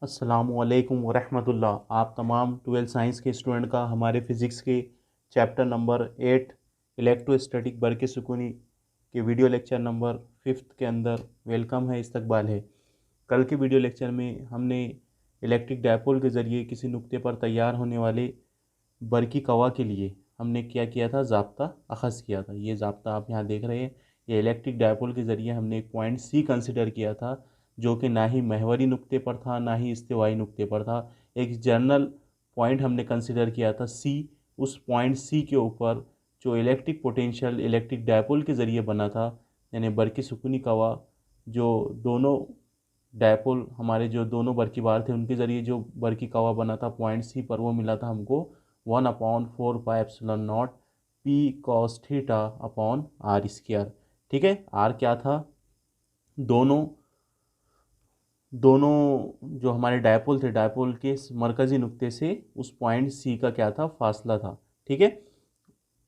अस्सलामुअलैकुम वरहमतुल्लाह। आप तमाम 12th साइंस के स्टूडेंट का हमारे फ़िज़िक्स के चैप्टर नंबर 8 इलेक्ट्रोस्टैटिक बरक़े-सुकूनी के वीडियो लेक्चर नंबर 5th के अंदर वेलकम है, इस्तकबाल है। कल के वीडियो लेक्चर में हमने इलेक्ट्रिक डायपोल के ज़रिए किसी नुक्ते पर तैयार होने वाले बरक़ी कवा के लिए हमने क्या किया था, ज़ाब्ता अख़ज़ किया था। ये ज़ाब्ता आप यहाँ देख रहे हैं। ये इलेक्ट्रिक डायपोल के ज़रिए हमने एक पॉइंट सी कंसिडर किया था, जो कि ना ही महवरी नुक्ते पर था, ना ही इस्तिवाई नुक्ते पर था। एक जनरल पॉइंट हमने कंसिडर किया था सी। उस पॉइंट सी के ऊपर जो इलेक्ट्रिक पोटेंशियल इलेक्ट्रिक डायपोल के ज़रिए बना था, यानी बरक़ी-सुकूनी कवा, जो दोनों डायपोल हमारे जो दोनों बरक़ी बार थे उनके ज़रिए जो बरक़ी कवा बना था पॉइंट सी पर, वो मिला था हमको 1/4πε0 P cos theta upon R square. ठीक है, आर क्या था, दोनों जो हमारे डायपोल थे, डायपोल के मरकज़ी नुक्ते से उस पॉइंट सी का क्या था, फासला था। ठीक है,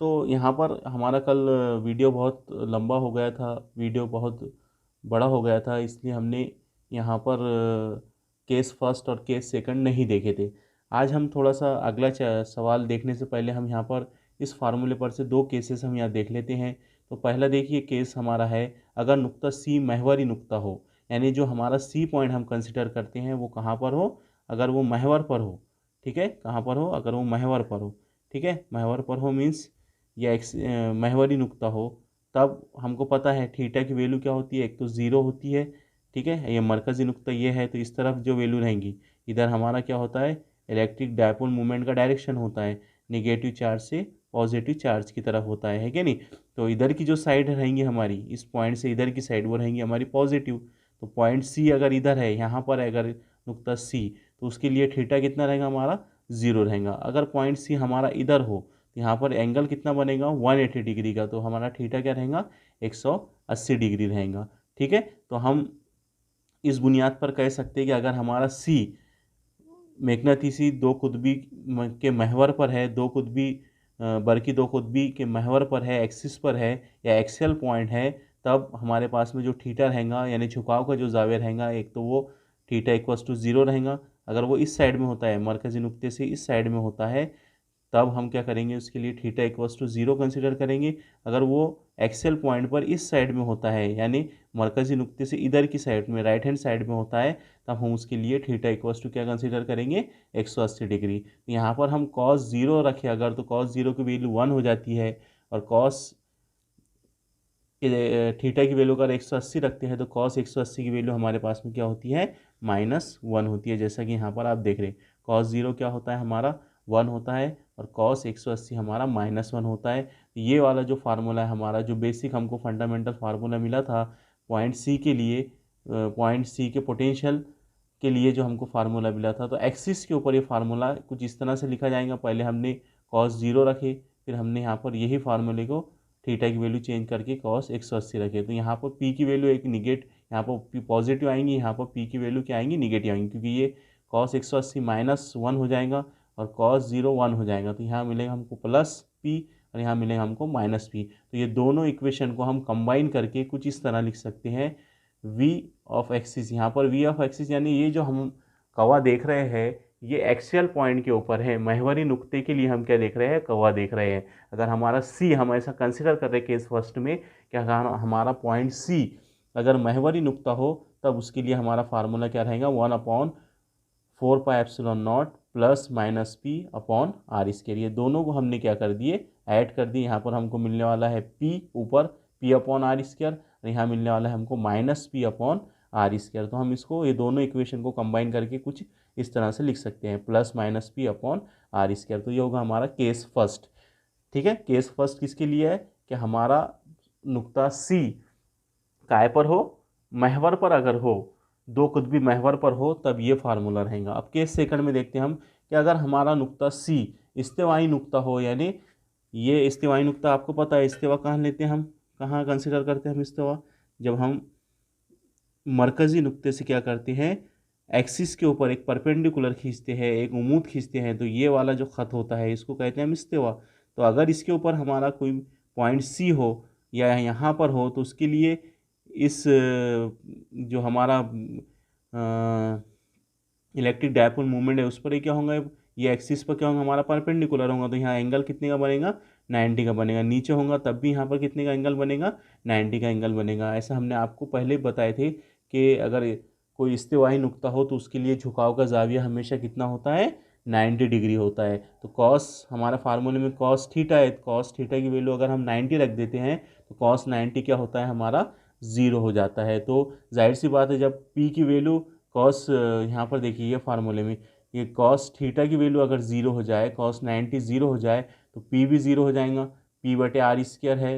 तो यहाँ पर हमारा कल वीडियो बहुत लंबा हो गया था, वीडियो बहुत बड़ा हो गया था, इसलिए हमने यहाँ पर केस फर्स्ट और केस सेकंड नहीं देखे थे। आज हम थोड़ा सा अगला सवाल देखने से पहले हम यहाँ पर इस फार्मूले पर से दो केसेस हम यहाँ देख लेते हैं। तो पहला देखिए केस हमारा है, अगर नुक्ता सी महवरी नुक्ता हो, यानी जो हमारा सी पॉइंट हम कंसिडर करते हैं वो कहाँ पर हो, अगर वो महवर पर हो। ठीक है, कहाँ पर हो, अगर वो महवर पर हो। ठीक है, महवर पर हो मीन्स या महवरी नुक्ता हो, तब हमको पता है थीटा की वैल्यू क्या होती है, एक तो ज़ीरो होती है। ठीक है, ये मरकज़ी नुक्ता ये है, तो इस तरफ जो वैल्यू रहेंगी, इधर हमारा क्या होता है, इलेक्ट्रिक डायपोल मूवमेंट का डायरेक्शन होता है, नेगेटिव चार्ज से पॉजिटिव चार्ज की तरफ होता है क्या नहीं। तो इधर की जो साइड रहेंगी हमारी, इस पॉइंट से इधर की साइड, वो रहेंगी हमारी पॉजिटिव। तो पॉइंट सी अगर इधर है, यहाँ पर है अगर नुक्ता सी, तो उसके लिए थीटा कितना रहेगा हमारा, ज़ीरो रहेगा। अगर पॉइंट सी हमारा इधर हो, तो यहाँ पर एंगल कितना बनेगा, 180 डिग्री का, तो हमारा थीटा क्या रहेगा, 180 डिग्री रहेगा। ठीक है, तो हम इस बुनियाद पर कह सकते हैं कि अगर हमारा सी मकनातीसी दो कुतबी के महवर पर है, दो कुतबी बरक़ी दो कुतबी के महवर पर है, एक्सिस पर है या एक्सियल पॉइंट है, तब हमारे पास में जो थीटा रहेगा, यानी झुकाव का जो ज़ाविया रहेगा, एक तो वो थीटा इक्वल्स टू ज़ीरो रहेगा। अगर वो इस साइड में होता है, मरकज़ी नुक्ते से इस साइड में होता है, तब हम क्या करेंगे, उसके लिए theta equals to zero consider करेंगे। अगर वो एक्सियल पॉइंट पर इस साइड में होता है, यानी मरकज़ी नुक्ते से इधर की साइड में, राइट हैंड साइड में होता है, तब हम उसके लिए थीटा इक्वल्स टू क्या कंसिडर करेंगे, 180 डिग्री। तो यहाँ पर हम कॉस ज़ीरो रखें अगर, तो कॉस ज़ीरो की वैल्यू 1 हो जाती है, और कॉस थीटा की वैल्यू अगर 180 रखते हैं, तो कॉस 180 की वैल्यू हमारे पास में क्या होती है, -1 होती है। जैसा कि यहाँ पर आप देख रहे हैं, कॉस ज़ीरो क्या होता है हमारा, 1 होता है, और कॉस 180 हमारा -1 होता है। ये वाला जो फार्मूला है हमारा, जो बेसिक हमको फंडामेंटल फार्मूला मिला था पॉइंट सी के लिए, पॉइंट सी के पोटेंशियल के लिए जो हमको फार्मूला मिला था, तो एक्सिस के ऊपर ये फार्मूला कुछ इस तरह से लिखा जाएगा। पहले हमने कॉस ज़ीरो रखे, फिर हमने यहाँ पर यही फार्मूले को थीटा की वैल्यू चेंज करके कॉस 180 रखे। तो यहाँ पर पी की वैल्यू एक यहाँ पर पी पॉजिटिव आएंगी, यहाँ पर पी की वैल्यू क्या आएंगी, निगेटिव आएंगी, क्योंकि ये कॉस 180 -1 हो जाएगा और कॉस ज़ीरो 1 हो जाएगा। तो यहाँ मिलेगा हमको प्लस पी और यहाँ मिलेगा हमको माइनस पी। तो ये दोनों इक्वेशन को हम कंबाइन करके कुछ इस तरह लिख सकते हैं, वी ऑफ एक्सिस। यहाँ पर वी ऑफ एक्सिस यानी ये जो हम कवा देख रहे हैं, ये एक्सियल पॉइंट के ऊपर है, महवरी नुक्ते के लिए हम क्या देख रहे हैं, कवा देख रहे हैं। अगर हमारा सी, हम ऐसा कंसिडर कर रहे हैं केस फर्स्ट में, कि अगर हमारा पॉइंट सी अगर महवरी नुक्ता हो, तब उसके लिए हमारा फार्मूला क्या रहेगा, 1/4πε0 plus minus P upon R square. ये दोनों को हमने क्या कर दिए, ऐड कर दिए। यहाँ पर हमको मिलने वाला है पी ऊपर, पी अपॉन आर स्क्वायर, और यहाँ मिलने वाला है हमको minus P upon R square. तो हम इसको, ये दोनों इक्वेशन को कंबाइन करके कुछ इस तरह से लिख सकते हैं, plus minus P upon R square. तो ये होगा हमारा केस फर्स्ट। ठीक है, केस फर्स्ट किसके लिए है, कि हमारा नुक्ता सी काय पर हो, महवर पर अगर हो, दो कुतबी महवर पर हो, तब ये फार्मूला रहेगा। अब केस सेकंड में देखते हैं हम, कि अगर हमारा नुक्ता सी इस्तिवाई नुक्ता हो, यानी ये इस्तिवाई नुक्ता आपको पता है, इस्तिवा कहाँ लेते हैं हम, कहाँ कंसिडर करते हैं हम इस्तिवा, जब हम मरकज़ी नुक्ते से क्या करते हैं, एक्सिस के ऊपर एक परपेंडिकुलर खींचते हैं, एक उमूद खींचते हैं, तो ये वाला जो ख़त होता है इसको कहते हैं हम इस्तिवा। तो अगर इसके ऊपर हमारा कोई पॉइंट सी हो या यहाँ पर हो, तो उसके लिए इस जो हमारा इलेक्ट्रिक डायपोल मूवमेंट है उस पर ही क्या होगा, ये एक्सिस पर क्या होगा, हमारा परपेंडिकुलर होगा, तो यहाँ एंगल कितने का बनेगा, 90 का बनेगा। नीचे होगा तब भी यहाँ पर कितने का एंगल बनेगा, 90 का एंगल बनेगा। ऐसा हमने आपको पहले बताए थे कि अगर कोई इस्तिवाई नुक्ता हो तो उसके लिए झुकाव का जाविया हमेशा कितना होता है, 90 डिग्री होता है। तो कॉस हमारा फार्मूले में कॉस थीटा है, कॉस थीटा की वैल्यू अगर हम 90 रख देते हैं तो कॉस 90 क्या होता है हमारा, ज़ीरो हो जाता है। तो जाहिर सी बात है जब पी की वैल्यू कॉस, यहाँ पर देखिए ये फार्मूले में ये कॉस थीटा की वैल्यू अगर ज़ीरो हो जाए, कॉस 90 ज़ीरो हो जाए तो पी भी ज़ीरो हो जाएगा। पी बटे आर स्क्वायर है,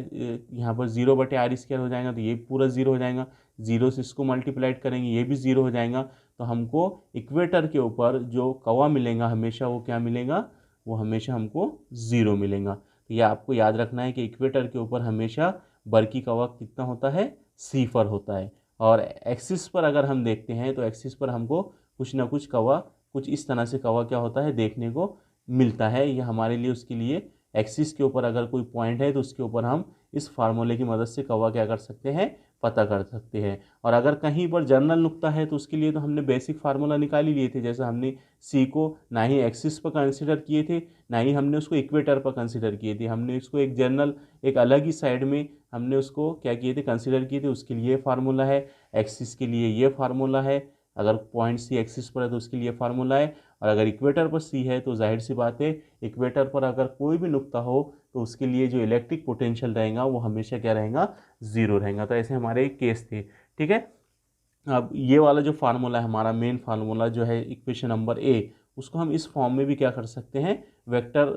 यहाँ पर ज़ीरो बटे आर स्क्वायर हो जाएगा, तो ये पूरा ज़ीरो हो जाएगा। ज़ीरो से इसको मल्टीप्लाइड करेंगे, ये भी ज़ीरो हो जाएगा। तो हमको इक्वेटर के ऊपर जो कवा मिलेगा हमेशा वो क्या मिलेगा, वो हमेशा हमको ज़ीरो मिलेगा। तो ये आपको याद रखना है कि इक्वेटर के ऊपर हमेशा बरकी कवा कितना होता है, सीफर होता है। और एक्सिस पर अगर हम देखते हैं तो एक्सिस पर हमको कुछ ना कुछ कवा, कुछ इस तरह से कवा क्या होता है देखने को मिलता है। ये हमारे लिए, उसके लिए एक्सिस के ऊपर अगर कोई पॉइंट है तो उसके ऊपर हम इस फार्मूले की मदद से कवा क्या कर सकते हैं, पता कर सकते हैं। और अगर कहीं पर जनरल नुक्ता है तो उसके लिए तो हमने बेसिक फार्मूला निकाल ही लिए थे। जैसे हमने सी को ना ही एक्सिस पर कंसिडर किए थे, ना ही हमने उसको इक्वेटर पर कंसिडर किए थे, हमने इसको एक जनरल, एक अलग ही साइड में हमने उसको क्या किए थे, कंसिडर किए थे। उसके लिए फार्मूला है, एक्सिस के लिए ये फार्मूला है, अगर पॉइंट सी एक्सिस पर है तो उसके लिए फार्मूला है, और अगर इक्वेटर पर सी है तो जाहिर सी बात है इक्वेटर पर अगर कोई भी नुक्ता हो तो उसके लिए जो इलेक्ट्रिक पोटेंशियल रहेगा वो हमेशा क्या रहेगा, ज़ीरो रहेगा। तो ऐसे हमारे केस थे, ठीक है। अब ये वाला जो फार्मूला है हमारा मेन फार्मूला जो है इक्वेशन नंबर ए, उसको हम इस फॉर्म में भी क्या कर सकते हैं, वेक्टर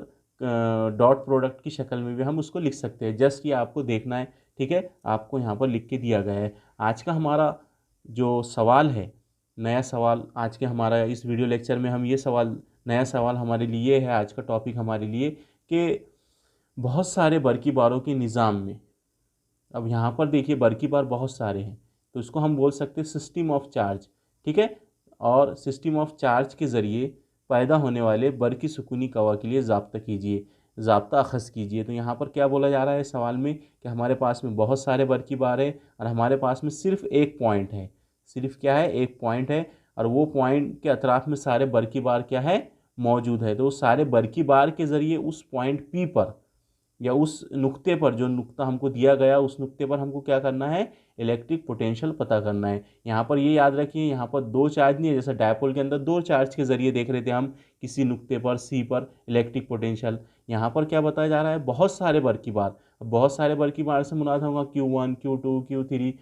डॉट प्रोडक्ट की शक्ल में भी हम उसको लिख सकते हैं। जस्ट ये आपको देखना है, ठीक है, आपको यहाँ पर लिख के दिया गया है। आज का हमारा जो सवाल है, नया सवाल आज के हमारा इस वीडियो लेक्चर में हम ये सवाल, नया सवाल हमारे लिए है आज का टॉपिक हमारे लिए कि बहुत सारे बरकी बारों के निज़ाम में, अब यहाँ पर देखिए बरकी बार बहुत सारे हैं तो इसको हम बोल सकते हैं सिस्टम ऑफ चार्ज, ठीक है। और सिस्टम ऑफ चार्ज के ज़रिए पैदा होने वाले बरकी सुकूनी कवा के लिए ज़ाब्ता कीजिए, ज़ाब्ता अखज़ कीजिए। तो यहाँ पर क्या बोला जा रहा है सवाल में कि हमारे पास में बहुत सारे बरकी बार है और हमारे पास में सिर्फ एक पॉइंट है, सिर्फ क्या है, एक पॉइंट है, और वो पॉइंट के अतराफ़ में सारे बरकी बार क्या है, मौजूद है। तो उस सारे बरकी बार के ज़रिए उस पॉइंट पी पर या उस नुक्ते पर, जो नुक्ता हमको दिया गया उस नुक्ते पर हमको क्या करना है, इलेक्ट्रिक पोटेंशियल पता करना है। यहाँ पर ये याद रखिए यहाँ पर दो चार्ज नहीं है, जैसे डायपोल के अंदर दो चार्ज के जरिए देख रहे थे हम किसी नुक्ते पर सी पर इलेक्ट्रिक पोटेंशियल। यहाँ पर क्या बताया जा रहा है, बहुत सारे बरकी बार। बहुत सारे बरकी बार से मुराद होगा Q1 Q2 Q3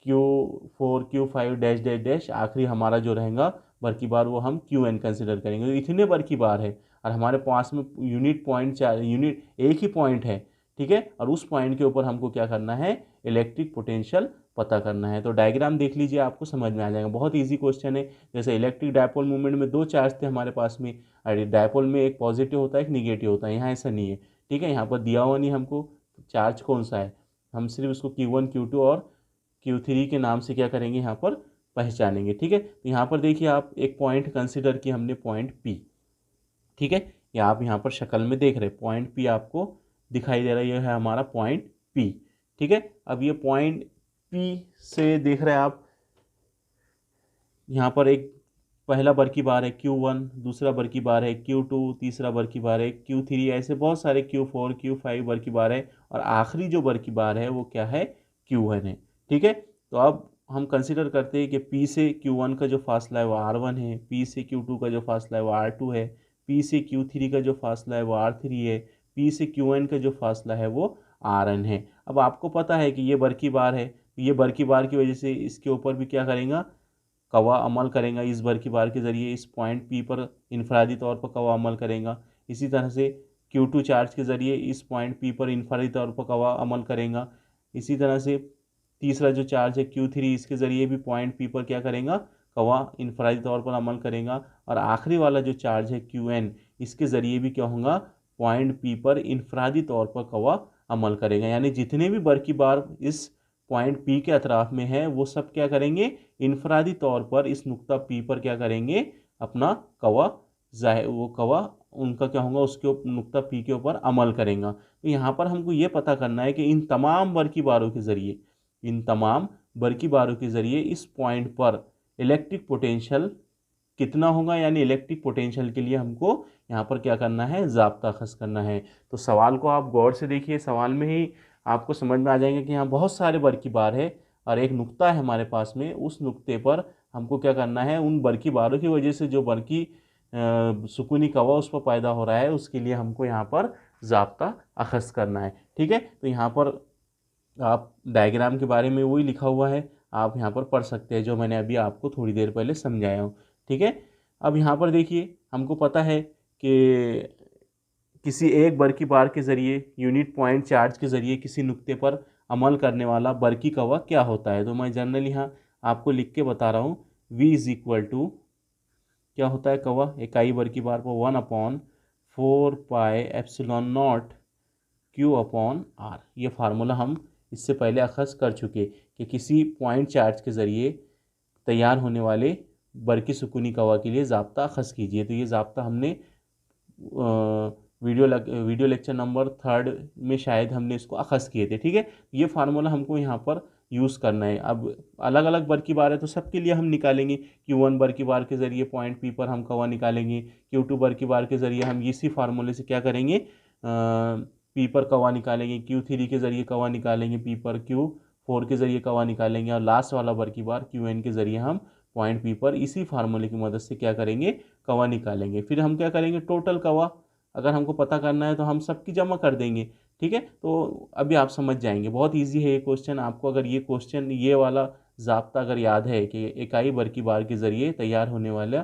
Q4 Q5 dash dash dash, आखिरी हमारा जो रहेगा बरकी बार वो हम Qn कंसिडर करेंगे। तो इतने बरकी बार है और हमारे पास में यूनिट पॉइंट, चार यूनिट, एक ही पॉइंट है, ठीक है। और उस पॉइंट के ऊपर हमको क्या करना है, इलेक्ट्रिक पोटेंशियल पता करना है। तो डायग्राम देख लीजिए, आपको समझ में आ जाएगा, बहुत इजी क्वेश्चन है। जैसे इलेक्ट्रिक डायपोल मूवमेंट में दो चार्ज थे हमारे पास में, और डायपोल में एक पॉजिटिव होता है एक निगेटिव होता है, यहाँ ऐसा नहीं है, ठीक है। यहाँ पर दिया हुआ नहीं हमको चार्ज कौन सा है, हम सिर्फ उसको Q1 Q2 और Q3 के नाम से क्या करेंगे यहाँ पर पहचानेंगे, ठीक है। तो यहाँ पर देखिए आप एक पॉइंट कंसिडर किया हमने, पॉइंट P, ठीक है। ये आप यहाँ पर शक्ल में देख रहे हैं पॉइंट P आपको दिखाई दे रहा है, ये है हमारा पॉइंट P, ठीक है। अब ये पॉइंट P से देख रहे हैं आप, यहाँ पर एक पहला बरकी बार है Q1, दूसरा बरकी बार है Q2, तीसरा बरकी बार है Q3, ऐसे बहुत सारे Q4 Q5 बरकी बार है, और आखिरी जो बरकी बार है वो क्या है, Q1 है, ठीक है। तो अब हम कंसिडर करते हैं कि P से Q1 का जो फासला है वो R1 है, P से Q2 का जो फासला है वो R2 है, P से Q3 का जो फासला है वो R3 है, P से Qn का जो फासला है वो Rn है। अब आपको पता है कि ये बरकी बार है, तो ये बरकी बार की वजह से इसके ऊपर भी क्या करेगा, कवा अमल करेगा, इस बरकी बार के ज़रिए इस पॉइंट P पर इनफरादी तौर पर कवा अमल करेगा। इसी तरह से Q2 चार्ज के ज़रिए इस पॉइंट P पर इनफरादी तौर पर कवा अमल करेगा। इसी तरह से तीसरा जो चार्ज है Q3, इसके ज़रिए भी पॉइंट P पर क्या करेगा, कवा इनफरादी तौर पर अमल करेगा। और आखिरी वाला जो चार्ज है Qn, इसके ज़रिए भी क्या होगा, पॉइंट P पर इनफरादी तौर पर कवा अमल करेगा। यानी जितने भी बरकी बार इस पॉइंट P के अतराफ़ में है वो सब क्या करेंगे, इनफरादी तौर पर इस नुक्ता P पर क्या करेंगे, अपना कवा जाहिर, वो कवा उनका क्या होगा, उसके नुक्ता P के ऊपर अमल करेगा। तो यहाँ पर हमको ये पता करना है कि इन तमाम बरकी बारों के ज़रिए, इन तमाम बरकी बारों के ज़रिए इस पॉइंट पर इलेक्ट्रिक पोटेंशियल कितना होगा, यानी इलेक्ट्रिक पोटेंशियल के लिए हमको यहाँ पर क्या करना है, ज़ाब्ता अखज़ करना है। तो सवाल को आप गौर से देखिए, सवाल में ही आपको समझ में आ जाएंगे कि यहाँ बहुत सारे बर की बार है और एक नुक्ता है हमारे पास में, उस नुक्ते पर हमको क्या करना है, उन बर की बारों की वजह से जो बर की सुकूनी कवा उस पर पैदा हो रहा है, उसके लिए हमको यहाँ पर ज़ाब्ता अखज़ करना है। ठीक है, तो यहाँ पर आप डायग्राम के बारे में वही लिखा हुआ है, आप यहाँ पर पढ़ सकते हैं जो मैंने अभी आपको थोड़ी देर पहले समझाया हूँ। ठीक है, अब यहाँ पर देखिए, हमको पता है कि किसी एक बर की बार के ज़रिए यूनिट पॉइंट चार्ज के ज़रिए किसी नुक्ते पर अमल करने वाला बरकी कवा क्या होता है। तो मैं जनरली यहाँ आपको लिख के बता रहा हूँ, V इज़ इक्वल टू क्या होता है, कवा इकाई बर की बार पर 1/4πε0 Q अपॉन R। ये फार्मूला हम इससे पहले अखज़ कर चुके कि किसी पॉइंट चार्ज के ज़रिए तैयार होने वाले बरकी सुकूनी कवा के लिए ज़ाब्ता अखज़ कीजिए। तो ये ज़ाब्ता हमने वीडियो लेक्चर नंबर 3 में शायद हमने इसको अखज़ किए थे। ठीक है, ये फार्मूला हमको यहाँ पर यूज़ करना है। अब अलग अलग बर की बार है तो सबके लिए हम निकालेंगे। Q1 बर की बार के ज़रिए पॉइंट P पर हम कवा निकालेंगे, Q2 बर की बार के ज़रिए हम इसी फार्मूले से क्या करेंगे, P पर कवा निकालेंगे, Q3 के ज़रिए कवा निकालेंगे P पर, Q4 के ज़रिए कवा निकालेंगे और लास्ट वाला बर की बार Qn के ज़रिए हम पॉइंट P पर इसी फार्मूले की मदद से क्या करेंगे, कवा निकालेंगे। फिर हम क्या करेंगे, टोटल कवा अगर हमको पता करना है तो हम सबकी जमा कर देंगे। ठीक है, तो अभी आप समझ जाएंगे, बहुत इजी है ये क्वेश्चन। आपको अगर ये क्वेश्चन, ये वाला ज़ाब्ता अगर याद है कि इकाई बर की बार के ज़रिए तैयार होने वाला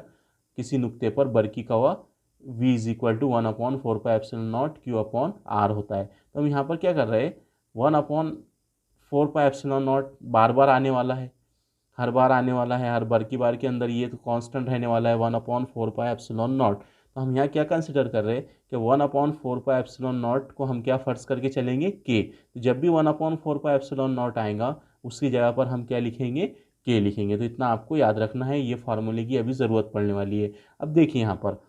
किसी नुक्ते पर बर की कवा V is equal to 1/4πε0 Q upon R होता है। तो हम यहाँ पर क्या कर रहे हैं, 1/4πε0 बार बार आने वाला है, हर बार आने वाला है, हर बर की बार के अंदर ये तो कांस्टेंट रहने वाला है 1/4πε0। तो हम यहाँ क्या कंसिडर कर रहे हैं कि 1/4πε0 को हम क्या फ़र्ज़ करके चलेंगे, के। तो जब भी 1/4πε0 आएगा उसकी जगह पर हम क्या लिखेंगे, के लिखेंगे। तो इतना आपको याद रखना है, ये फार्मूले की अभी ज़रूरत पड़ने वाली है। अब देखिए यहाँ पर,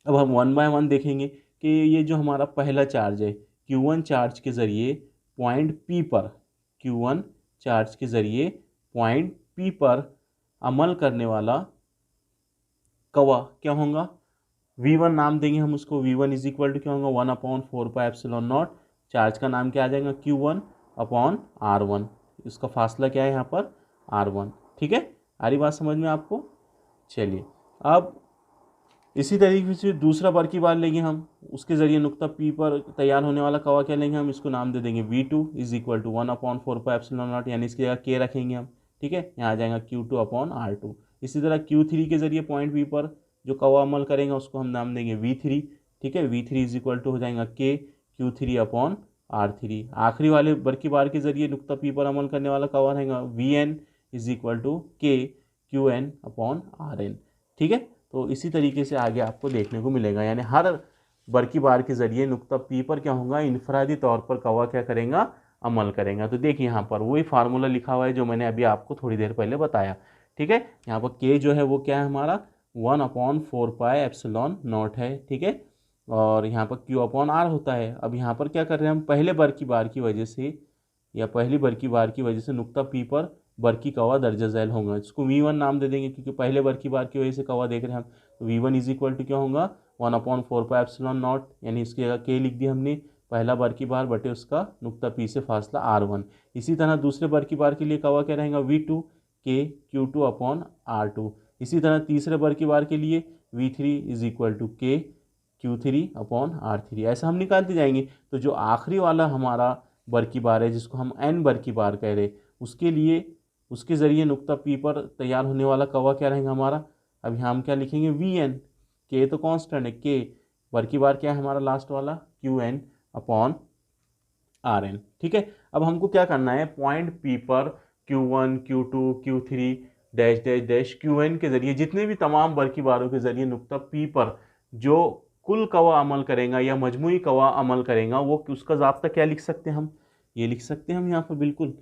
अब हम 1 बाय 1 देखेंगे कि ये जो हमारा पहला चार्ज है, Q1 चार्ज के ज़रिए पॉइंट P पर, Q1 चार्ज के ज़रिए पॉइंट P पर अमल करने वाला कवा क्या होगा, V1 नाम देंगे हम उसको। V1 इज इक्वल टू क्या होगा, 1/4πε0। चार्ज का नाम क्या आ जाएगा, Q1 अपॉन R1। इसका फासला क्या है यहाँ पर, R1। ठीक है, आ रही बात समझ में आपको। चलिए, अब इसी तरीके से दूसरा बर की बार लेंगे हम, उसके ज़रिए नुक्ता P पर तैयार होने वाला कवा क्या लेंगे हम, इसको नाम दे देंगे V2 इज इक्वल टू 1/4πε0, यानी इसकी जगह K रखेंगे हम। ठीक है, यहाँ आ जाएगा Q2 अपॉन R2। इसी तरह Q3 के ज़रिए पॉइंट P पर जो कवा अमल करेंगे उसको हम नाम देंगे V3। ठीक है, V3 इज इक्वल टू हो जाएगा K Q3 अपॉन R3। आखिरी वाले बर की बार के ज़रिए नुक्ता P पर अमल करने वाला कवा रहेगा Vn is equal to K Qn upon Rn। ठीक है, तो इसी तरीके से आगे आपको देखने को मिलेगा, यानी हर बर की बार के ज़रिए नुक्ता P पर क्या होगा, इनफरादी तौर पर कवा क्या करेगा, अमल करेगा। तो देखिए यहाँ पर वही फार्मूला लिखा हुआ है जो मैंने अभी आपको थोड़ी देर पहले बताया। ठीक है, यहाँ पर K जो है वो क्या है हमारा, 1/4πε0 है। ठीक है, और यहाँ पर Q अपॉन R होता है। अब यहाँ पर क्या कर रहे हैं हम, पहले बर की बार की वजह से या पहली बर की बार की वजह से नुक्ता P पर बर की कवा दर्ज झैल होगा, इसको V1 नाम दे देंगे क्योंकि पहले बर की बार की वजह से कवा देख रहे हैं हम। तो V1 इज इक्वल टू क्या होगा, 1/4πε0, यानी इसकी जगह K लिख दी हमने, पहला बर की बार बटे उसका नुक्ता P से फासला R1। इसी तरह दूसरे बर की बार के लिए कवा क्या रहेगा, V2 K Q2 upon R2। इसी तरह तीसरे बर की बार के लिए V3 is equal to K Q3 upon R3। ऐसा हम निकालते जाएंगे। तो जो आखिरी वाला हमारा बर की बार है जिसको हम N बर की बार कह रहे, उसके लिए उसके ज़रिए नुक्ता P पर तैयार होने वाला कवा क्या रहेगा हमारा, अब यहाँ हम क्या लिखेंगे, Vn। K तो कांस्टेंट है, K बर की बार क्या है हमारा लास्ट वाला, Qn अपॉन Rn। ठीक है, अब हमको क्या करना है, पॉइंट P पर Q1 Q2 Q3 dash dash dash Qn के ज़रिए जितने भी तमाम बर की बारों के ज़रिए नुक्ता P पर जो कुल कवा अमल करेगा या मजमूई कवा अमल करेगा, वो उसका ज़ाब्ता क्या लिख सकते हैं हम, ये लिख सकते हैं हम यहाँ पर बिल्कुल,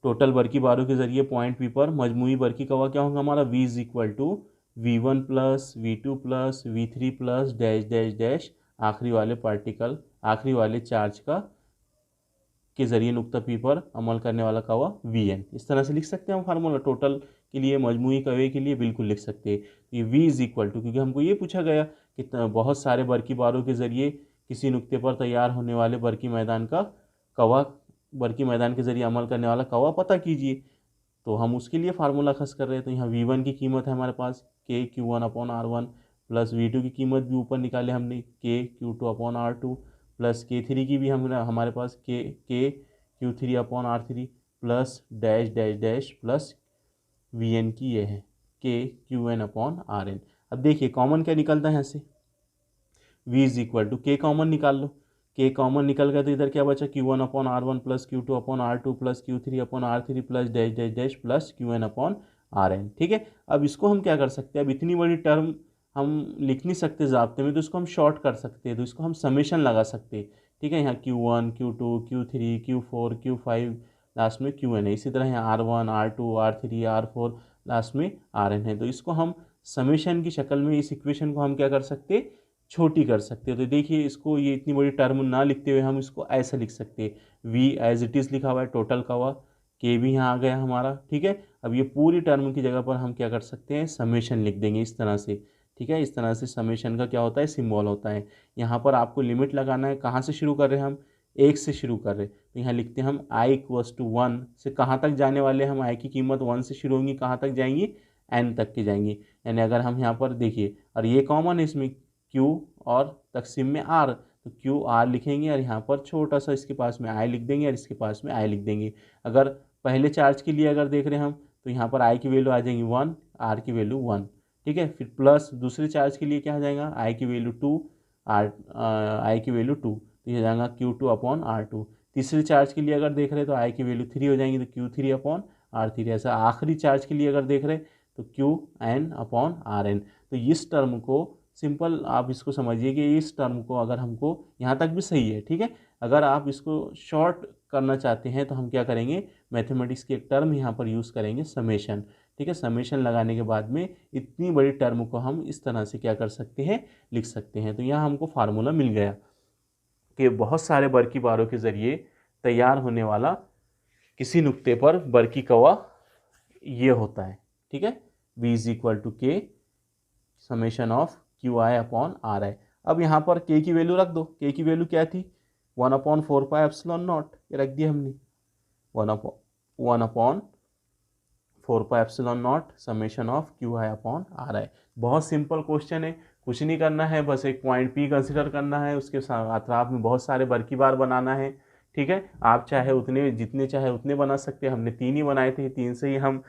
टोटल बर की बारों के ज़रिए पॉइंट P पर मजमूई बर की कवा क्या होगा हमारा, V is equal to V1 plus V2 plus V3 plus dash dash dash आखिरी वाले पार्टिकल, आखिरी वाले चार्ज का के जरिए नुक्ता पी पर अमल करने वाला कवा Vn। इस तरह से लिख सकते हैं हम फार्मूला टोटल के लिए, मजमूई कवे के लिए बिल्कुल लिख सकते हैं। ये V इज इक्वल टू, क्योंकि हमको ये पूछा गया कि बहुत सारे बरकी बारों के जरिए किसी नुक्ते पर तैयार होने वाले बरकी मैदान का कवा, बरकी मैदान के जरिए अमल करने वाला कवा पता कीजिए। तो हम उसके लिए फार्मूला खस कर रहे हैं। तो यहाँ V1 की कीमत है हमारे पास KQ1/R1 प्लस V2 की कीमत भी ऊपर निकाले हमने KQ2/R2 प्लस K3 की भी हमारे पास KQ3/R3 plus dash dash dash plus Vn की ये है KQN/Rn। अब देखिए कॉमन क्या निकलता है यहाँ से, V is equal to K common निकाल लो, K कॉमन निकल गया तो इधर क्या बचा Q1/R1 plus Q2/R2 plus Q3/R3 plus dash dash dash plus QN/Rn। ठीक है, अब इसको हम क्या कर सकते हैं, अब इतनी बड़ी टर्म हम लिख नहीं सकते ज़ाब्ते में, तो इसको हम शॉर्ट कर सकते हैं, तो इसको हम समेशन लगा सकते हैं। ठीक है, यहाँ Q1 Q2 Q3 Q4 Q5 last में Qn है। इसी तरह यहाँ R1 R2 R3 R4 last में Rn है। तो इसको हम समेशन की शक्ल में इस इक्वेशन को हम क्या कर सकते हैं, छोटी कर सकते हैं। तो देखिए इसको ये इतनी बड़ी टर्म ना लिखते हुए हम इसको ऐसा लिख सकते हैं, V एज इट इज़ लिखा हुआ है टोटल कवा, K भी यहाँ आ गया हमारा। ठीक है, अब ये पूरी टर्म की जगह पर हम क्या कर सकते हैं, समेशन लिख देंगे इस तरह से। ठीक है, इस तरह से समेशन का क्या होता है, सिंबल होता है। यहाँ पर आपको लिमिट लगाना है, कहाँ से शुरू कर रहे हैं हम, 1 से शुरू कर रहे हैं। तो यहाँ लिखते हैं हम I=1 से कहाँ तक जाने वाले हैं हम, I की कीमत 1 से शुरू होंगी, कहाँ तक जाएंगी, N तक की जाएंगी। यानी अगर हम यहाँ पर देखिए, और ये कॉमन है इसमें Q और तकसीम में R, तो QR लिखेंगे और यहाँ पर छोटा सा इसके पास में I लिख देंगे और इसके पास में I लिख देंगे। अगर पहले चार्ज के लिए अगर देख रहे हैं हम, तो यहाँ पर I की वैल्यू आ जाएंगी 1, R की वैल्यू 1। ठीक है, फिर प्लस दूसरे चार्ज के लिए क्या आ जाएगा, I की वैल्यू 2, I की वैल्यू 2, तो ये जाएगा Q2/R2। तीसरे चार्ज के लिए अगर देख रहे हैं तो I की वैल्यू 3 हो जाएंगी, तो Q3/R3। ऐसा आखिरी चार्ज के लिए अगर देख रहे हैं तो QN/Rn। तो इस टर्म को सिंपल आप इसको समझिए कि इस टर्म को अगर हमको यहाँ तक भी सही है। ठीक है, अगर आप इसको शॉर्ट करना चाहते हैं तो हम क्या करेंगे, मैथमेटिक्स की एक टर्म यहाँ पर यूज़ करेंगे, समेशन। ठीक है, समेशन लगाने के बाद में इतनी बड़ी टर्म को हम इस तरह से क्या कर सकते हैं, लिख सकते हैं। तो यहाँ हमको फार्मूला मिल गया कि बहुत सारे बरकी बारों के ज़रिए तैयार होने वाला किसी नुक्ते पर बरकी कवा ये होता है। ठीक है, V is equal to K summation of QI/RI। अब यहाँ पर K की वैल्यू रख दो। K की वैल्यू क्या थी, 1/4πε0, ये रख दिया हमने 1/4πε0 समेशन ऑफ QI/RI। बहुत सिंपल क्वेश्चन है, कुछ नहीं करना है, बस एक पॉइंट P कंसिडर करना है, उसके अतराफ में बहुत सारे बरकी बार बनाना है। ठीक है, आप चाहे उतने जितने चाहे उतने बना सकते हैं। हमने 3 ही बनाए थे, 3 से ही हम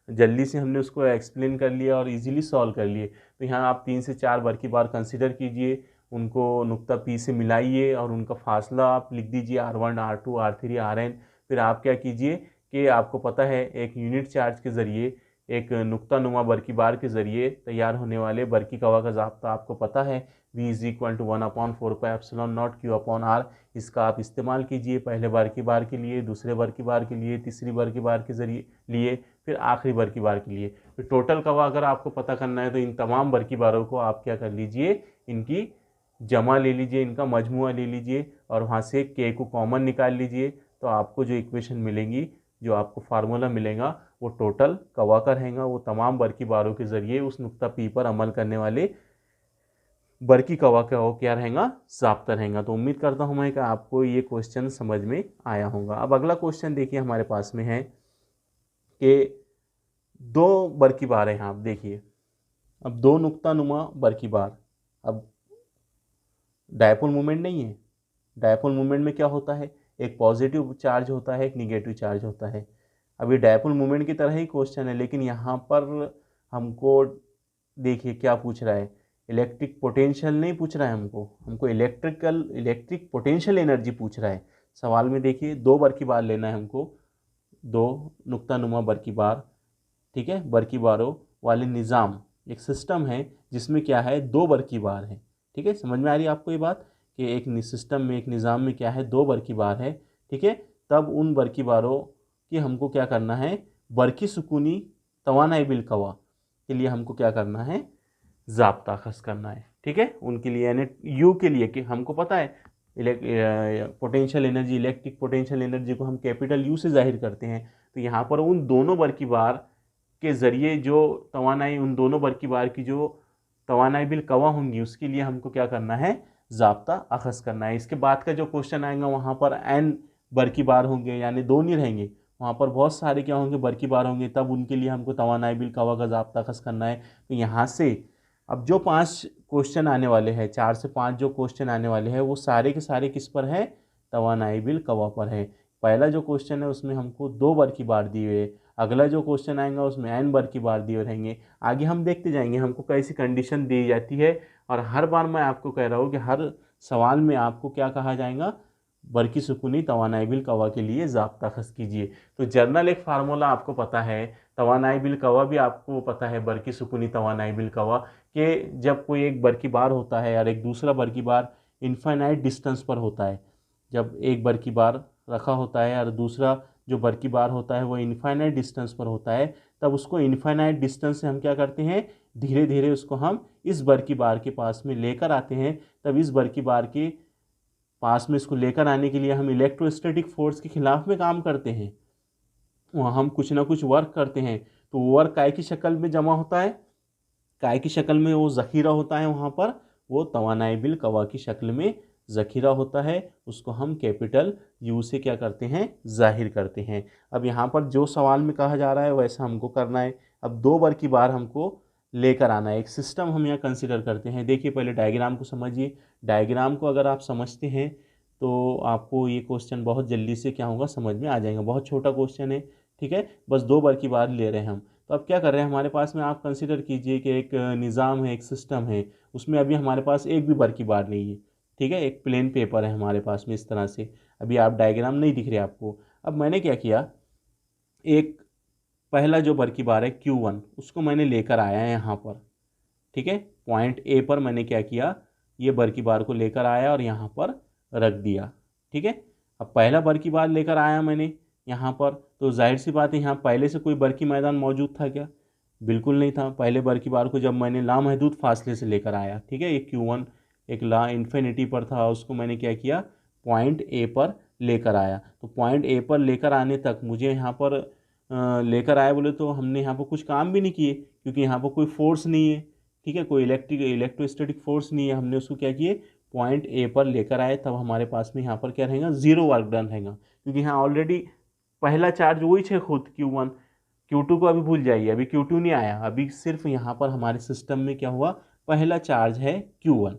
जल्दी से हमने उसको एक्सप्लेन कर लिया और इजीली सॉल्व कर लिए। तो यहाँ आप 3 से 4 बरकी बार कंसिडर कीजिए, उनको नुक्ता P से मिलाइए और उनका फासला आप लिख दीजिए R1 R2 R3 Rn। फिर आप क्या कीजिए कि आपको पता है एक यूनिट चार्ज के ज़रिए, एक नुक्ता नुमा बरकी बार के ज़रिए तैयार होने वाले बरकी कवा का ज़ाब्ता आपको पता है, V is equal to 1/4πε0 Q/R। इसका आप इस्तेमाल कीजिए पहले बरकी बार के लिए, दूसरे बरकी बार के लिए, तीसरी बरकी बार के जरिए लिए, फिर आखिरी बरकी बार के लिए। फिर टोटल कवा अगर आपको पता करना है तो इन तमाम बरकी बारों को आप क्या कर लीजिए, इनकी जमा ले लीजिए, इनका मजमुआ ले लीजिए और वहाँ से K को कॉमन निकाल लीजिए। तो आपको जो इक्वेशन मिलेंगी, जो आपको फार्मूला मिलेगा, वो टोटल कवा का रहेगा। वो तमाम बरकी बारों के ज़रिए उस नुक्ता P पर अमल करने वाले बरकी कवा का वो क्या रहेगा, ज़ाब्ता रहेगा। तो उम्मीद करता हूँ मैं कि आपको ये क्वेश्चन समझ में आया होगा। अब अगला क्वेश्चन देखिए हमारे पास में है कि 2 बरकी बार हैं। आप देखिए, अब 2 नुक्ता नुमा बरकी बार, अब डायपोल मूवमेंट नहीं है। डायपोल मूवमेंट में क्या होता है, एक पॉजिटिव चार्ज होता है, एक निगेटिव चार्ज होता है। अब ये डायपोल मूवमेंट की तरह ही क्वेश्चन है, लेकिन यहाँ पर हमको देखिए क्या पूछ रहा है, इलेक्ट्रिक पोटेंशियल नहीं पूछ रहा है हमको इलेक्ट्रिक पोटेंशियल एनर्जी पूछ रहा है। सवाल में देखिए 2 बरकी बार लेना है हमको, 2 नुक्ता नुमा बरकी बार। ठीक है, बरकी बारों वाले निज़ाम, एक सिस्टम है जिसमें क्या है, 2 बरकी बार है। ठीक है, समझ में आ रही है आपको ये बात कि एक सिस्टम में, एक निज़ाम में क्या है, 2 बरकी बार है। ठीक है, तब उन बरकी बारों की हमको क्या करना है, बरकी सुकूनी तवानाई बिल कवा के लिए हमको क्या करना है, ज़ाब्ता खस करना है। ठीक है, उनके लिए यानी यू के लिए कि हमको पता है potential energy, electric potential energy को हम कैपिटल यू से जाहिर करते हैं। तो यहाँ पर उन दोनों बर की बार के ज़रिए जो तवानाई, उन दोनों बर की बार की जो तवानाई बिल कवा होंगी उसके लिए हमको क्या करना है, ज़ाब्ता अखज़ करना है। इसके बाद का जो क्वेश्चन आएगा वहाँ पर एन बर की बार होंगे, यानी दो नहीं रहेंगे, वहाँ पर बहुत सारे क्या होंगे, बर की बार होंगे, तब उनके लिए हमको तवानाई बिल कवा का ज़ाब्ता अखज़ करना है। तो यहाँ से अब जो 5 क्वेश्चन आने वाले हैं, 4 से 5 जो क्वेश्चन आने वाले हैं वो सारे के सारे किस पर हैं, तवानाई बिल कवा पर है। पहला जो क्वेश्चन है उसमें हमको 2 बर की बार दी हुई है, अगला जो क्वेश्चन आएगा उसमें एन बर की बार दिए रहेंगे। आगे हम देखते जाएंगे हमको कैसी कंडीशन दी जाती है, और हर बार मैं आपको कह रहा हूँ कि हर सवाल में आपको क्या कहा जाएगा, बरकी सुकूनी तवानाई बिल कवा के लिए ज़ाब्ता अखज़ कीजिए। तो जर्नल एक फार्मूला आपको पता है, तवानाई बिल कवा भी आपको पता है, बरकी सुकूनी तवानाई बिल कवा कि जब कोई एक बर की बार होता है और एक दूसरा बर की बार इनफाइनाइट डिस्टेंस पर होता है, जब एक बर की बार रखा होता है और दूसरा जो बर की बार होता है वो इनफाइनाइट डिस्टेंस पर होता है, तब उसको इनफाइनाइट डिस्टेंस से हम क्या करते हैं, धीरे धीरे उसको हम इस बर की बार के पास में लेकर आते हैं। तब इस बर की बार के पास में इसको लेकर आने के लिए हम इलेक्ट्रोस्टैटिक फोर्स के खिलाफ में काम करते हैं, वहाँ हम कुछ ना कुछ वर्क करते हैं। तो वर्क काय की शक्ल में जमा होता है, काय की शक्ल में वो ज़ख़ीरा होता है, वहाँ पर वो तवानाई बिल कवा की शक्ल में ज़ख़ीरा होता है, उसको हम कैपिटल यू से क्या करते हैं, ज़ाहिर करते हैं। अब यहाँ पर जो सवाल में कहा जा रहा है वैसा हमको करना है। अब 2 बर की बार हमको लेकर आना है, एक सिस्टम हम यहाँ कंसिडर करते हैं। देखिए पहले डायग्राम को समझिए, डायग्राम को अगर आप समझते हैं तो आपको ये क्वेश्चन बहुत जल्दी से क्या होगा, समझ में आ जाएगा। बहुत छोटा क्वेश्चन है, ठीक है, बस 2 बर की बार ले रहे हैं हम। तो अब क्या कर रहे हैं, हमारे पास में आप कंसिडर कीजिए कि एक निज़ाम है, एक सिस्टम है, उसमें अभी हमारे पास एक भी बर की बार नहीं है, ठीक है, एक प्लेन पेपर है हमारे पास में इस तरह से। अभी आप डायग्राम नहीं दिख रहे आपको। अब मैंने क्या किया, एक पहला जो बर की बार है Q1 उसको मैंने लेकर आया है यहाँ पर, ठीक है, पॉइंट ए पर मैंने क्या किया, ये बर की बार को लेकर आया और यहाँ पर रख दिया, ठीक है। अब पहला बर की बार लेकर आया मैंने यहाँ पर, तो जाहिर सी बात है यहाँ पहले से कोई बर की मैदान मौजूद था क्या, बिल्कुल नहीं था। पहले बर की बार को जब मैंने लामहदूद फासले से लेकर आया, ठीक है, ये Q1 एक ला इन्फिनिटी पर था, उसको मैंने क्या किया, पॉइंट ए पर लेकर आया। तो पॉइंट ए पर लेकर आने तक मुझे यहाँ पर लेकर आए बोले तो हमने यहाँ पर कुछ काम भी नहीं किए, क्योंकि यहाँ पर कोई फोर्स नहीं है, ठीक है, कोई इलेक्ट्रोस्टैटिक फोर्स नहीं है। हमने उसको क्या किए, पॉइंट ए पर लेकर आए, तब हमारे पास में यहाँ पर क्या रहेगा, ज़ीरो वर्क डन रहेगा, क्योंकि यहाँ ऑलरेडी पहला चार्ज वही है खुद Q1। Q2 को अभी भूल जाइए, अभी Q2 नहीं आया, अभी सिर्फ यहाँ पर हमारे सिस्टम में क्या हुआ, पहला चार्ज है Q1,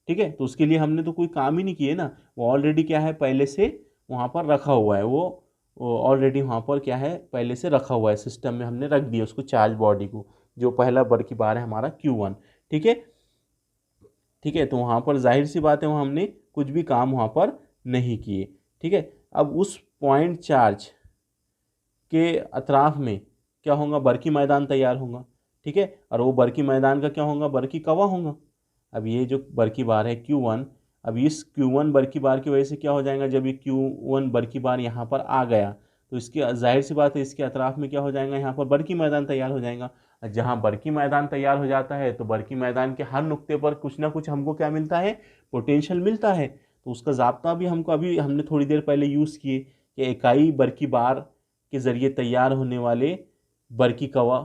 ठीक है। तो उसके लिए हमने तो कोई काम ही नहीं किए ना, वो ऑलरेडी क्या है, पहले से वहाँ पर रखा हुआ है, वो ऑलरेडी वहाँ पर क्या है, पहले से रखा हुआ है सिस्टम में, हमने रख दिया उसको, चार्ज बॉडी को, जो पहला बर की बार है हमारा Q1, ठीक है, ठीक है। तो वहाँ पर जाहिर सी बात है वहाँ हमने कुछ भी काम वहाँ पर नहीं किए, ठीक है। अब उस पॉइंट चार्ज के अतराफ में क्या होगा, बरकी मैदान तैयार होगा, ठीक है, और वो बरकी मैदान का क्या होगा, बरकी कवा होगा। अब ये जो बरकी बार है Q1, अब इस Q1 बरकी बार की वजह से क्या हो जाएगा, जब ये Q1 बरकी बार यहाँ पर आ गया तो इसकी जाहिर सी बात है इसके अतराफ में क्या हो जाएगा, यहाँ पर बरकी मैदान तैयार हो जाएगा। जहाँ बरकी मैदान तैयार हो जाता है तो बरकी मैदान के हर नुक्ते पर कुछ ना कुछ हमको क्या मिलता है, पोटेंशियल मिलता है। तो उसका ज़ाब्ता भी हमको अभी हमने थोड़ी देर पहले यूज़ किए कि इकाई बरकी बार के ज़रिए तैयार होने वाले बरकी कवा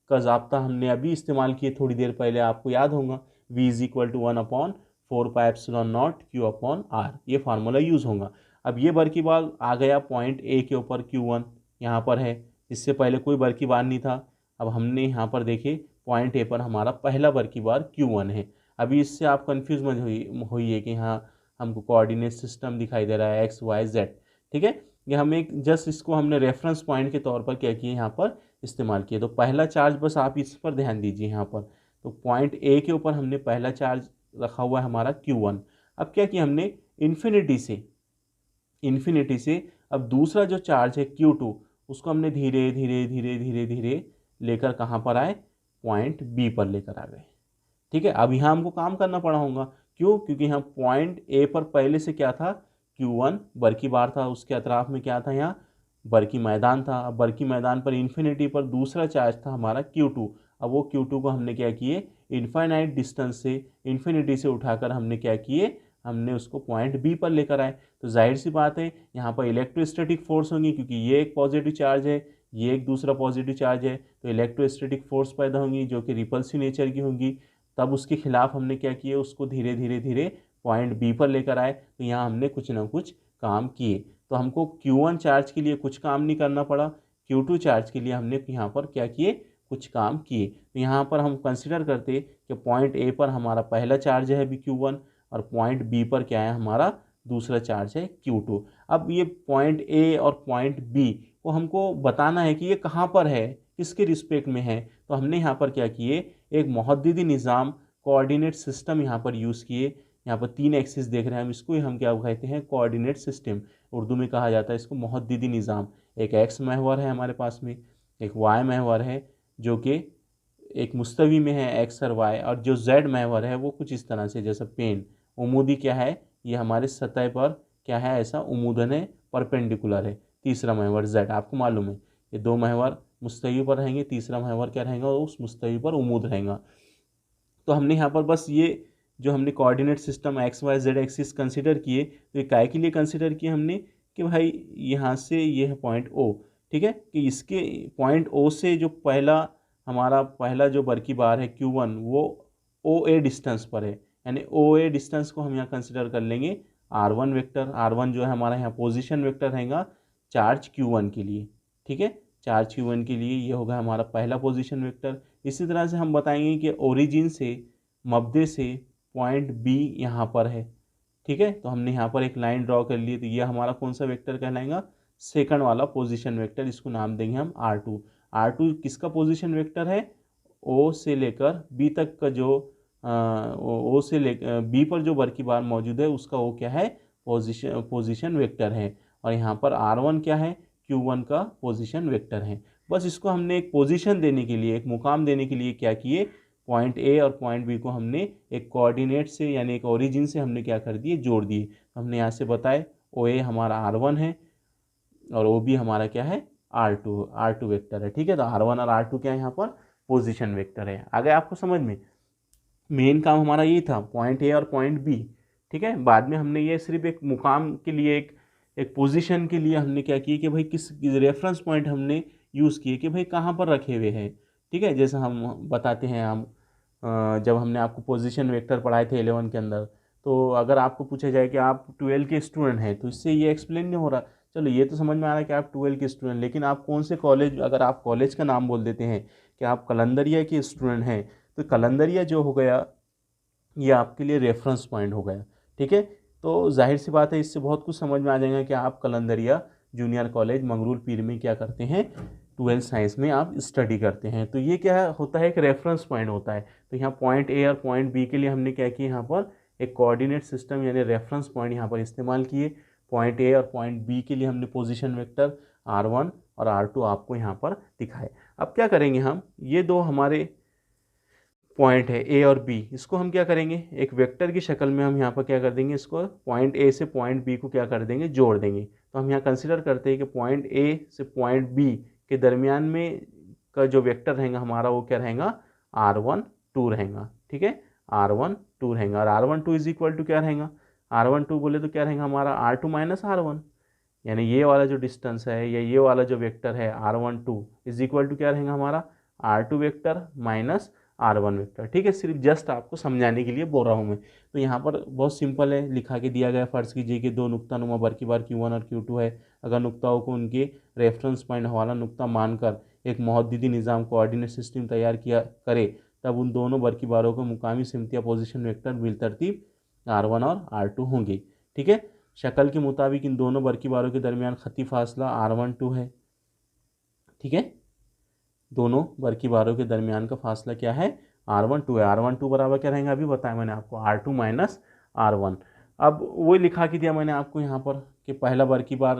का ज़ाब्ता हमने अभी इस्तेमाल किए थोड़ी देर पहले, आपको याद होगा, V=1/4πε0 Q/R, ये फार्मूला यूज़ होगा। अब ये बर की बार आ गया पॉइंट ए के ऊपर, Q1 यहाँ पर है, इससे पहले कोई बर की बार नहीं था। अब हमने यहाँ पर देखे पॉइंट ए पर हमारा पहला बर की बार Q1 है। अभी इससे आप कंफ्यूज मत होइए कि यहाँ हमको कोऑर्डिनेट सिस्टम दिखाई दे रहा है XYZ, ठीक है, ये हम एक जस्ट इसको हमने रेफरेंस पॉइंट के तौर पर क्या किए, यहाँ पर इस्तेमाल किए। तो पहला चार्ज बस आप इस पर ध्यान दीजिए यहाँ पर, तो पॉइंट ए के ऊपर हमने पहला चार्ज रखा हुआ है हमारा Q1। अब क्या किया हमने, इन्फिनिटी से अब दूसरा जो चार्ज है Q2 उसको हमने धीरे धीरे धीरे धीरे धीरे लेकर कहाँ पर आए, पॉइंट बी पर लेकर आ गए, ठीक है। अब यहाँ हमको काम करना पड़ा होगा, क्यों, क्योंकि यहाँ पॉइंट ए पर पहले से क्या था, Q1 बर की बार था, उसके अतराफ में क्या था, यहाँ बरकी मैदान था। अब बरकी मैदान पर इन्फिनिटी पर दूसरा चार्ज था हमारा Q2। अब वो Q2 को हमने क्या किए, इनफाइनाइट डिस्टेंस से, इन्फिनिटी से उठाकर हमने क्या किए, हमने उसको पॉइंट बी पर लेकर आए। तो जाहिर सी बात है यहाँ पर इलेक्ट्रोस्टैटिक फोर्स होंगी, क्योंकि ये एक पॉजिटिव चार्ज है, ये एक दूसरा पॉजिटिव चार्ज है, तो इलेक्ट्रोस्टैटिक फोर्स पैदा होंगी जो कि रिपल्सिव नेचर की होंगी। तब उसके खिलाफ हमने क्या किया, उसको धीरे धीरे धीरे पॉइंट बी पर लेकर आए। तो यहाँ हमने कुछ ना कुछ काम किए। तो हमको Q1 चार्ज के लिए कुछ काम नहीं करना पड़ा, Q2 चार्ज के लिए हमने यहाँ पर क्या किए, कुछ काम किए। तो यहाँ पर हम कंसिडर करते कि पॉइंट ए पर हमारा पहला चार्ज है अभी Q1 और पॉइंट बी पर क्या है, हमारा दूसरा चार्ज है Q2। अब ये पॉइंट ए और पॉइंट बी को हमको बताना है कि ये कहाँ पर है, किसके रिस्पेक्ट में है। तो हमने यहाँ पर क्या किए, एक मुहद्दिदी निज़ाम कोऑर्डिनेट सिस्टम यहाँ पर यूज़ किए। यहाँ पर 3 एक्सिस देख रहे हैं हम, इसको ही हम क्या कहते हैं, कोऑर्डिनेट सिस्टम। उर्दू में कहा जाता है इसको मुहद्दिदी निज़ाम। एक एक्स महवर है हमारे पास में, एक वाई महवर है जो कि एक मुस्तवी में है एक्स और वाई, और जो जेड महवर है वो कुछ इस तरह से, जैसा पेन। उमूदी क्या है, ये हमारे सतह पर क्या है, ऐसा उमूदन है, परपेंडिकुलर है। तीसरा महवर जेड, आपको मालूम है ये 2 महवर मुस्तवी पर रहेंगे, तीसरा महवर क्या रहेगा, उस मुस्तवी पर उमूद रहेगा। तो हमने यहाँ पर बस ये जो हमने coordinate system X Y Z axis consider किए, तो ये काय के लिए कंसिडर किए हमने, कि भाई यहाँ से ये है पॉइंट ओ, ठीक है, कि इसके पॉइंट ओ से जो हमारा पहला जो बरकी बार है Q1 वो ओ ए डिस्टेंस पर है, यानी ओ ए डिस्टेंस को हम यहाँ कंसिडर कर लेंगे R1 वेक्टर। R1 जो है हमारा यहाँ पोजीशन वेक्टर रहेगा चार्ज Q1 के लिए, ठीक है, चार्ज Q1 के लिए ये होगा हमारा पहला पोजीशन वेक्टर। इसी तरह से हम बताएंगे कि ओरिजिन से, मब्दे से पॉइंट बी यहाँ पर है, ठीक है। तो हमने यहाँ पर एक लाइन ड्रॉ कर ली, तो ये हमारा कौन सा वेक्टर कहलाएगा, सेकंड वाला पोजीशन वेक्टर। इसको नाम देंगे हम R2। R2 किसका पोजीशन वेक्टर है, ओ से लेकर बी तक का जो ओ से लेकर बी पर जो बरकी बार मौजूद है उसका वो क्या है, पोजीशन वेक्टर है। और यहाँ पर R1 क्या है, Q1 का पोजीशन वेक्टर है। बस इसको हमने एक पोजीशन देने के लिए, एक मुकाम देने के लिए क्या किए, पॉइंट ए और पॉइंट बी को हमने एक कोऑर्डिनेट से यानी एक ओरिजिन से हमने क्या कर दिए, जोड़ दिए। हमने यहाँ से बताए ओ ए हमारा R1 है और ओ बी हमारा क्या है, R2 वेक्टर है, ठीक है। तो R1 और R2 क्या है यहाँ पर, पोजीशन वेक्टर है। आ गया आपको समझ में। मेन काम हमारा ये था, पॉइंट ए और पॉइंट बी, ठीक है। बाद में हमने ये सिर्फ एक मुकाम के लिए, एक पोजीशन के लिए हमने क्या किया कि भाई किस रेफरेंस पॉइंट हमने यूज़ किए कि भाई कहाँ पर रखे हुए हैं, ठीक है। जैसे हम बताते हैं, हम जब हमने आपको पोजीशन वेक्टर पढ़ाए थे 11 के अंदर, तो अगर आपको पूछा जाए कि आप 12 के स्टूडेंट हैं, तो इससे ये एक्सप्लेन नहीं हो रहा। चलो ये तो समझ में आ रहा है कि आप 12 के स्टूडेंट, लेकिन आप कौन से कॉलेज, अगर आप कॉलेज का नाम बोल देते हैं कि आप कलंदरिया के स्टूडेंट हैं, तो कलंदरिया जो हो गया ये आपके लिए रेफरेंस पॉइंट हो गया, ठीक है। तो जाहिर सी बात है इससे बहुत कुछ समझ में आ जाएगा कि आप कलंदरिया जूनियर कॉलेज मंगरूल पीर में क्या करते हैं, 12 साइंस में आप स्टडी करते हैं। तो ये क्या होता है, एक रेफरेंस पॉइंट होता है। तो यहाँ पॉइंट ए और पॉइंट बी के लिए हमने क्या किया, यहाँ पर एक कोऑर्डिनेट सिस्टम यानी रेफरेंस पॉइंट यहाँ पर इस्तेमाल किए। पॉइंट ए और पॉइंट बी के लिए हमने पोजीशन वेक्टर R1 और R2 आपको यहाँ पर दिखाए। अब क्या करेंगे हम, ये दो हमारे पॉइंट है ए और बी, इसको हम क्या करेंगे, एक वेक्टर की शक्ल में हम यहाँ पर क्या कर देंगे, इसको पॉइंट ए से पॉइंट बी को क्या कर देंगे, जोड़ देंगे। तो हम यहाँ कंसिडर करते हैं कि पॉइंट ए से पॉइंट बी के दरमियान में का जो वेक्टर रहेगा हमारा वो क्या रहेगा, R12 रहेगा, ठीक है, R12 रहेगा। और R12 इज इक्वल टू क्या रहेगा, R12 बोले तो क्या रहेगा हमारा R2 माइनस R1, यानी ये वाला जो डिस्टेंस है या ये वाला जो वेक्टर है R12 इज इक्वल टू क्या रहेगा हमारा, R2 vector minus R1 vector, ठीक है। सिर्फ जस्ट आपको समझाने के लिए बोल रहा हूँ मैं। तो यहाँ पर बहुत सिंपल है, लिखा के दिया गया। फर्ज कीजिए कि दो नुक्ता नुमा बरकी बार Q1 और Q2 है। अगर नुक्ताओं को उनके रेफरेंस पॉइंट हवाला नुक्ता मानकर एक मुहद्दिदी निज़ाम कोऑर्डिनेट सिस्टम तैयार किया करे, तब उन दोनों बरकी बारों को मुकामी सिमतिया पोजीशन वेक्टर बिलतरतीब R1 और R2 होंगे, ठीक है। शक्ल के मुताबिक इन दोनों बरकी बारों के दरमियान खती फासला R12 है, ठीक है। दोनों बरकी बारों के दरमियान का फासला क्या है, R12 है। R12 बराबर क्या रहेगा, अभी बताया मैंने आपको, R2 माइनस R1। अब वही लिखा के दिया मैंने आपको यहाँ पर कि पहला बरकी बार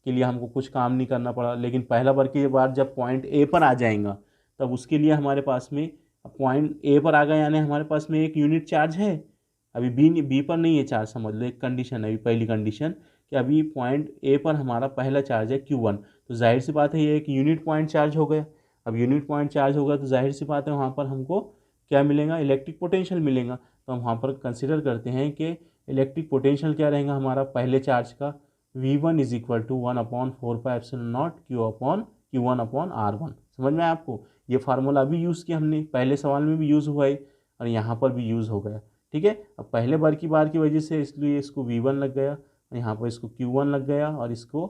के लिए हमको कुछ काम नहीं करना पड़ा, लेकिन पहला बरकी बार जब पॉइंट ए पर आ जाएगा तब उसके लिए हमारे पास में पॉइंट ए पर आ गया, यानी हमारे पास में एक यूनिट चार्ज है। अभी बी पर नहीं है चार्ज, समझ लो एक कंडीशन है, अभी पहली कंडीशन कि अभी पॉइंट ए पर हमारा पहला चार्ज है Q1। तो जाहिर सी बात है ये एक यूनिट पॉइंट चार्ज हो गया। अब यूनिट पॉइंट चार्ज होगा तो जाहिर सी बात है वहाँ पर हमको क्या मिलेगा, इलेक्ट्रिक पोटेंशियल मिलेगा। तो हम वहाँ पर कंसिडर करते हैं कि इलेक्ट्रिक पोटेंशियल क्या रहेगा हमारा पहले चार्ज का, V1 is equal to 1/4πε0 Q1/R1। समझ में आया आपको? ये फार्मूला अभी यूज़ किया हमने, पहले सवाल में भी यूज़ हुआ है और यहाँ पर भी यूज़ हो गया। ठीक है, अब पहले बार की वजह से इसलिए इसको V1 लग गया, यहाँ पर इसको Q1 लग गया और इसको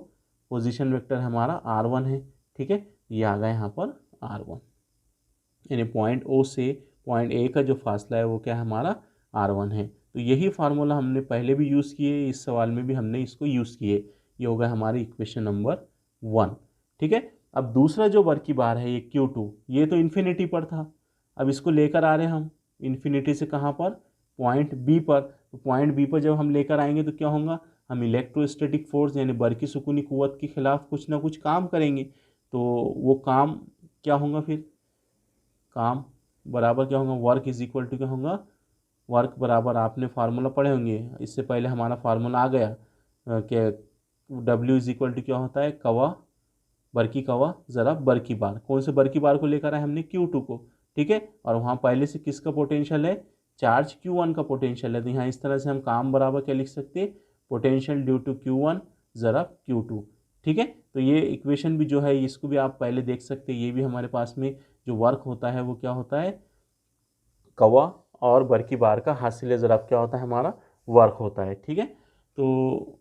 पोजीशन वेक्टर हमारा R1 है। ठीक है, ये आ गया यहाँ पर R1, यानी पॉइंट O से पॉइंट A का जो फासला है वो क्या है हमारा R1 है। तो यही फार्मूला हमने पहले भी यूज़ किए, इस सवाल में भी हमने इसको यूज़ किए। ये होगा हमारी इक्वेशन नंबर 1। ठीक है, अब दूसरा जो वर्क की बार है ये Q2, ये तो इन्फिनिटी पर था, अब इसको लेकर आ रहे हैं हम इन्फिनिटी से कहाँ पर, पॉइंट B पर। तो पॉइंट B पर जब हम लेकर आएंगे तो क्या होगा, हम इलेक्ट्रोस्टैटिक फोर्स यानी बरकी सुकूनी कुव्वत के खिलाफ कुछ ना कुछ काम करेंगे। तो वो काम क्या होगा, फिर काम बराबर क्या होगा, वर्क इज इक्वल टू क्या होगा, वर्क बराबर आपने फार्मूला पढ़े होंगे, इससे पहले हमारा फार्मूला आ गया कि W इज इक्वल टू क्या होता है, कवा बरकी कवा ज़रा बरकी बार। कौन से बरकी बार को लेकर आए हमने, Q2 को। ठीक है, और वहाँ पहले से किसका पोटेंशियल है, चार्ज Q1 का पोटेंशियल है। तो यहाँ इस तरह से हम काम बराबर क्या लिख सकते हैं, पोटेंशियल ड्यू टू Q1 ज़रा Q2। ठीक है, तो ये इक्वेशन भी जो है इसको भी आप पहले देख सकते हैं, ये भी हमारे पास में जो वर्क होता है वो क्या होता है, कवा और बरकी बार का हासिल ज़रब क्या होता है हमारा, वर्क होता है। ठीक है, तो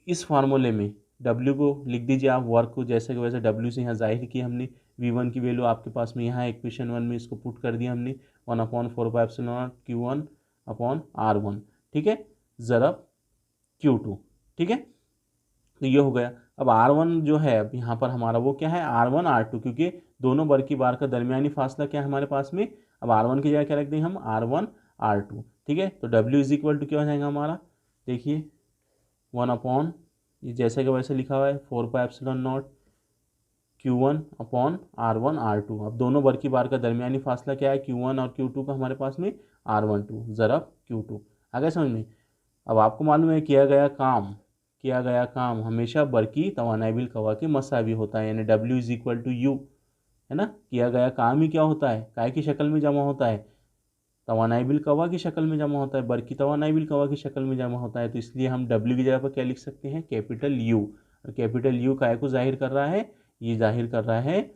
इस फार्मूले में W को लिख दीजिए आप, वर्क को जैसे कि वैसे W से यहाँ जाहिर किया हमने। V1 की वैल्यू आपके पास में यहाँ इक्वेशन 1 में इसको पुट कर दिया हमने, 1/4πε0 Q1/R1। ठीक है, ज़रब Q2। ठीक है, तो ये हो गया। अब R1 जो है अब यहाँ पर हमारा वो क्या है, R1 R2, क्योंकि दोनों बरकी बार का दरमियानी फासला क्या है हमारे पास में। अब R1 की जगह क्या रख देंगे हम, R1 R2। ठीक है, तो W इज इक्वल टू क्या हो जाएगा हमारा, देखिए 1 ये जैसे कि वैसे लिखा हुआ है 4πε0 Q1/R1 R2। अब दोनों बरकी बार का दरमियानी फासला क्या है, Q1 और Q2 का हमारे पास में R12 ज़रब Q2। आ गया समझ में? अब आपको मालूम है किया गया काम हमेशा बरकी तवानाई बिल कवा के मसावी होता है, यानी W is equal to U, है ना। किया गया काम ही क्या होता है, काय की शक्ल में जमा होता है, तवानाई बिल कवा की शक्ल में जमा होता है, बरकी तवानाई बिल कवा की शक्ल में जमा होता है। तो इसलिए हम W की जगह पर क्या लिख सकते हैं, कैपिटल U। और कैपिटल U काय को जाहिर कर रहा है, ये जाहिर कर रहा है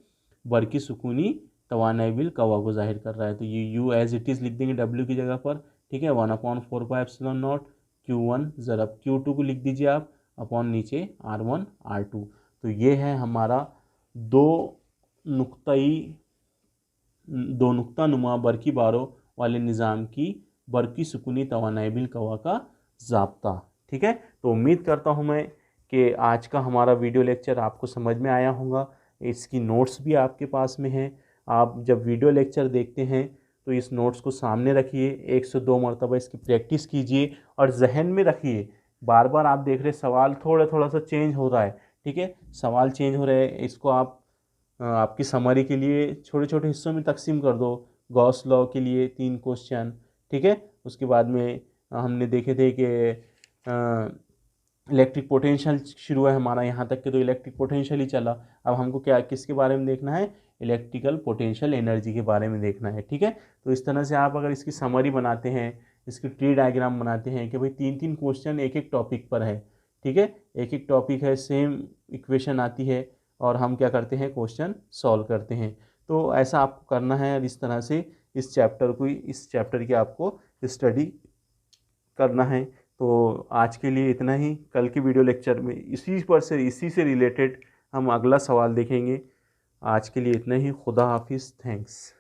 बरकी सुकूनी तवानाई बिल कवा को जाहिर कर रहा है। तो ये U एज इट इज़ लिख देंगे W की जगह पर। ठीक है, 1/4πε0 Q1 ज़रब Q2 को लिख दीजिए आप, अपॉन नीचे R1 R2। तो ये है हमारा दो नुक्ता नुमा बरकी बारों वाले निज़ाम की बरकी सुकूनी तवानाई बिल कवा का ज़ाब्ता। ठीक है, तो उम्मीद करता हूँ मैं कि आज का हमारा वीडियो लेक्चर आपको समझ में आया होगा। इसकी नोट्स भी आपके पास में हैं। आप जब वीडियो लेक्चर देखते हैं तो इस नोट्स को सामने रखिए, 1 से 2 मरतबा इसकी प्रैक्टिस कीजिए और जहन में रखिए। बार बार आप देख रहे सवाल थोड़ा सा चेंज हो रहा है। ठीक है, सवाल चेंज हो रहे हैं, इसको आप आपकी समरी के लिए छोटे छोटे हिस्सों में तकसीम कर दो। गॉस लॉ के लिए 3 क्वेश्चन, ठीक है। उसके बाद में हमने देखे थे कि इलेक्ट्रिक पोटेंशियल शुरू है हमारा, यहाँ तक के तो इलेक्ट्रिक पोटेंशियल ही चला। अब हमको क्या किसके बारे में देखना है, इलेक्ट्रिकल पोटेंशियल एनर्जी के बारे में देखना है। ठीक है, तो इस तरह से आप अगर इसकी समरी बनाते हैं, इसकी ट्री डायग्राम बनाते हैं कि भाई 3 क्वेश्चन एक टॉपिक पर है। ठीक है, एक टॉपिक है, सेम इक्वेशन आती है और हम क्या करते हैं, क्वेश्चन सॉल्व करते हैं। तो ऐसा आपको करना है और इस तरह से इस चैप्टर की आपको स्टडी करना है। तो आज के लिए इतना ही। कल के वीडियो लेक्चर में इसी से रिलेटेड हम अगला सवाल देखेंगे। आज के लिए इतना ही। खुदा हाफिज़, थैंक्स।